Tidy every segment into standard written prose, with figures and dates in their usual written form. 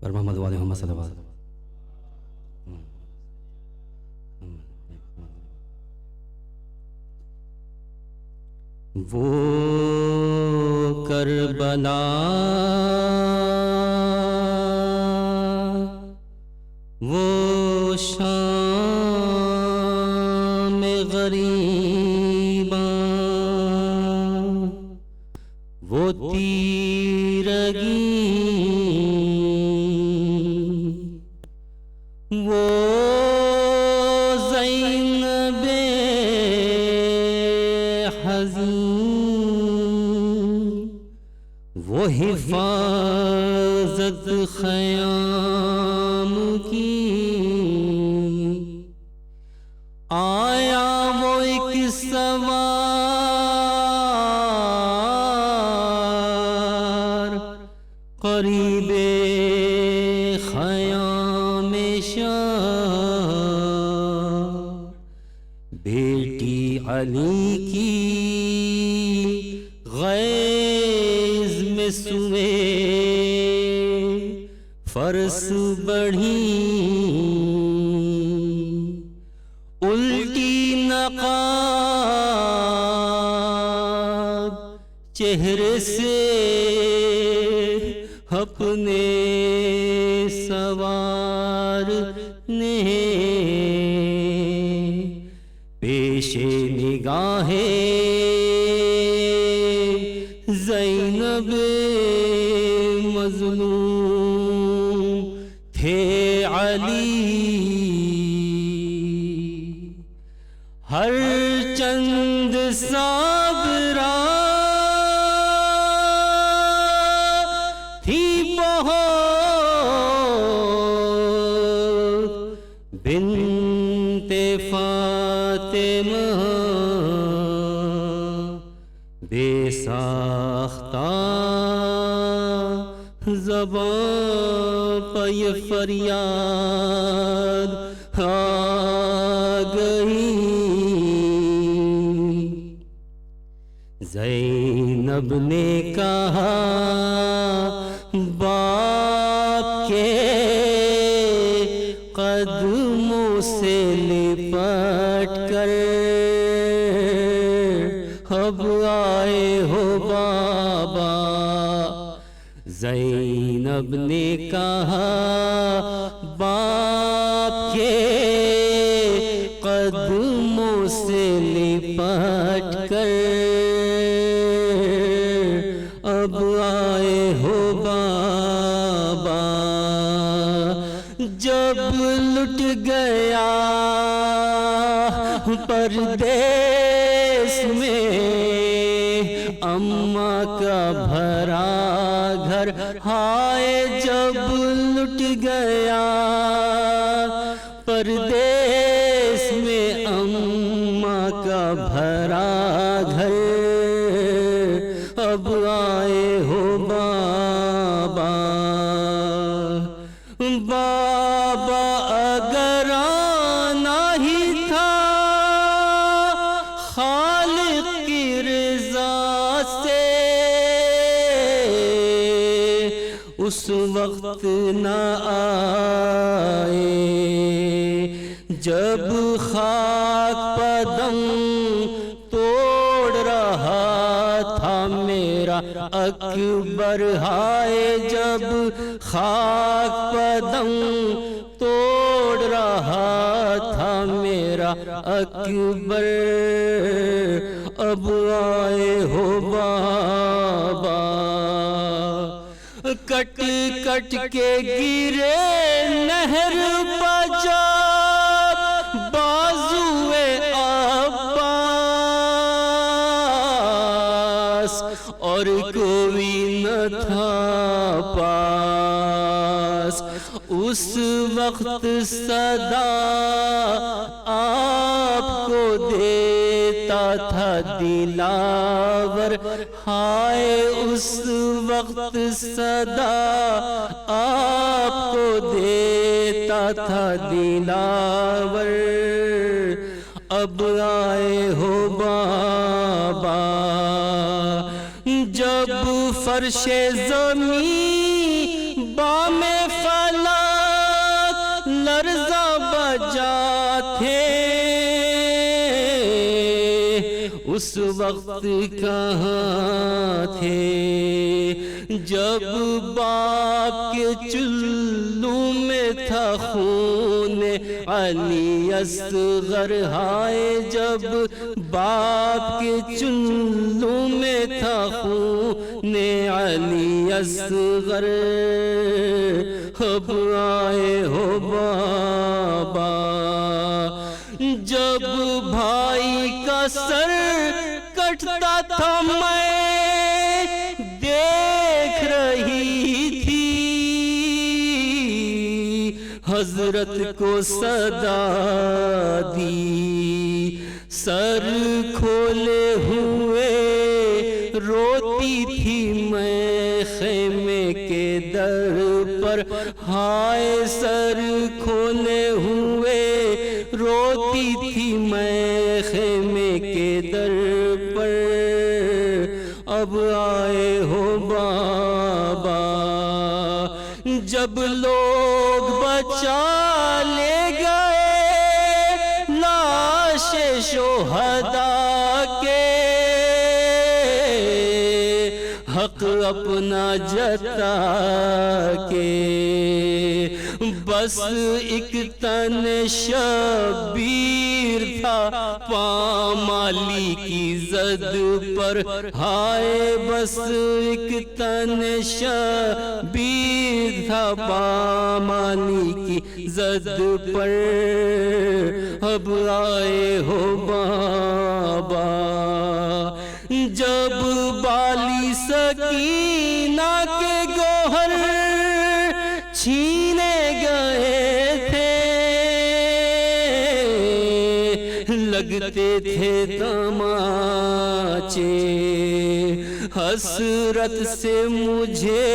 پر محمد والے محمد صلی اللہ علیہ وسلم. وہ کربلا وہ شام غریباں وہ تیرگی وہ زینب حزین وہ حفاظت خیام کی آیا وہ ایک سوار قریب خیام شاہ بیٹی علی کی غیظ میں سوئے فرس بڑھی الٹی نقاب چہرے سے اپنے سوار نے پیش نگاہ زینب مظلوم تھے علی ہر چند صابرہ تھی بہت بنت فاطمہ بے ساختہ زباں پہ یہ فریاد آ گئی زینب نے کہا باپ کے قدموں سے لپٹ کر اب آئے ہو بابا زینب نے کہا باپ کے قدموں سے لپٹ کر اب آئے ہو بابا جب لٹ گیا پردیس میں اماں کا بھرا گھر ہائے جب لٹ گیا پردیس میں اماں کا بھرا گھر اب آئے ہو بابا بابا اگر آنا ہی تھا خالق کی رضا سے اس وقت نہ آئے جب خاک پدم توڑ رہا تھا میرا اکبر ہائے جب خاک پدم توڑ رہا تھا میرا اکبر اب آئے ہو بابا کٹ کٹ کے گرے نہر بجا بازوئے عباس اور کوئی نہ تھا پاس اس وقت صدا آپ کو دیتا تھا دلاور ہائے اس وقت صدا آپ کو دیتا تھا دلاور اب آئے ہو بابا جب فرش زمین بام لرزہ بجا تھے اس وقت کہاں تھے جب باپ کے چلو میں تھا خون علی اصغر ہائے جب باپ کے چلو میں تھا خون علی اصغر اب آئے ہو بابا جب بھائی کا سر کٹتا تھا میں دیکھ رہی تھی حضرت کو صدا دی سر کھولے ہوئے روتی تھی میں خیمے کے در پر ہائے سر کھولے ہوئے روتی تھی میں خیمے کے در پر اب آئے ہو بابا جب لوگ بچا لے گئے لاش شہداء کے حق اپنا جتا کے بس ایک تن شبیر تھا پامالی کی زد پر ہائے بس ایک تن شبیر تھا پامالی کی زد پر اب آئے ہو بابا جب بالی سکینہ کے گوہر چھینے گئے تھے لگتے تھے تماچے حسرت سے مجھے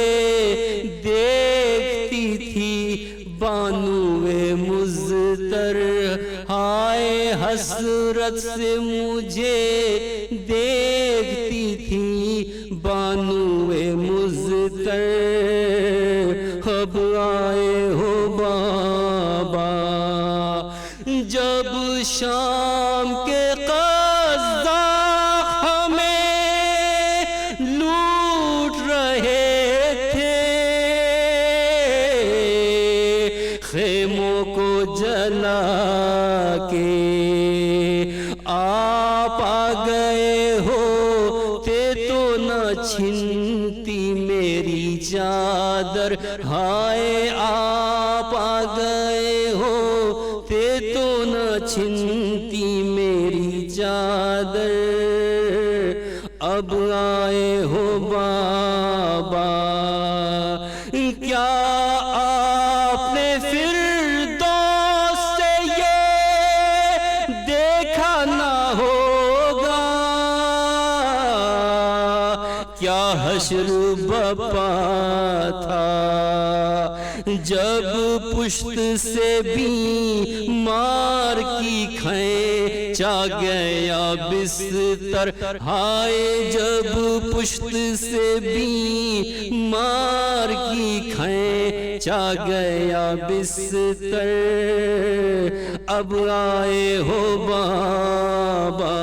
دیکھتی تھی بانوے مزتر ہائے حسرت سے مجھے دیکھتی تھی بانوے مزتر اب آئے ہو بابا جب شام کے قذاق ہمیں لوٹ رہے تھے خیموں کو جلا کے آپ آ گئے ہوتے تو نہ چھنتی میری چادر ہائے آپ آ گئے ہوتے تو نہ چھنتی میری چادر اب آئے ہو بابا کیا آپ نے فردوس سے یہ دیکھا نہ ہوگا کیا حشر بپا تھا جب پشت سے بھی مار کی کھینچا گیا بستر ہائے جب پشت سے بھی مار کی کھینچا گیا بستر اب آئے ہو بابا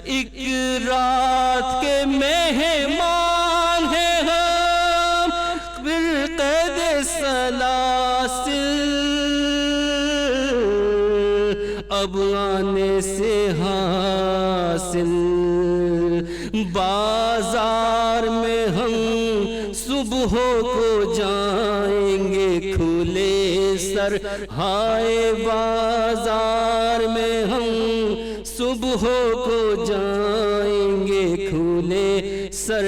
ایک رات کے مہمان ہیں ہم بالقید سلاسل اب آنے سے حاصل بازار میں ہم صبح کو جائیں گے کھلے سر ہائے بازار میں ہم صبح کو جائیں گے کھلے سر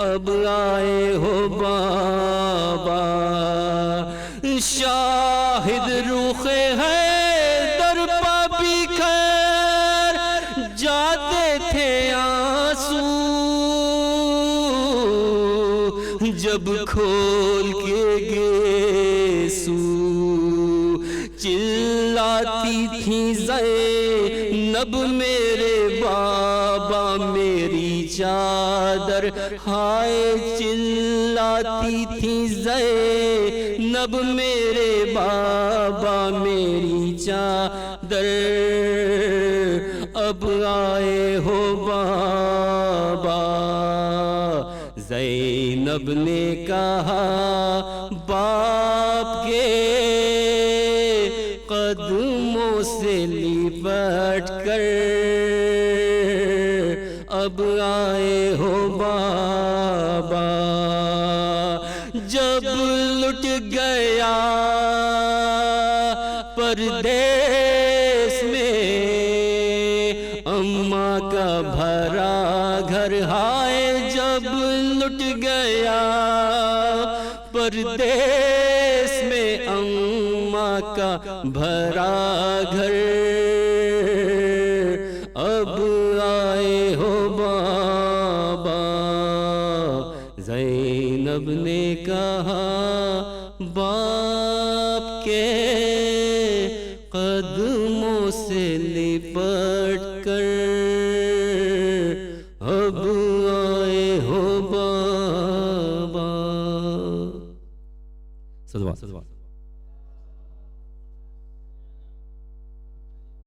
اب آئے ہو بابا شاہد رخ ہے در پابی خیر جاتے تھے آنسو جب کھول کے گیسو چلاتی تھی زینب میرے بابا میری چادر، ہائے چلاتی تھی زینب میرے بابا میری چادر، اب آئے ہو بابا۔ زینب نے کہا باپ کے قدموں سے لپٹ کر، اب آئے ہو بابا۔ جب لٹ گیا پردیس میں اماں کا بھرا گھر، ہائے جب لٹ گیا پردیس میں اماں کا بھرا گھر، اب آئے ہو بابا۔ زینب نے کہا باپ کے قدموں سے لپٹ کر، اب آئے ہو بابا۔ صلوات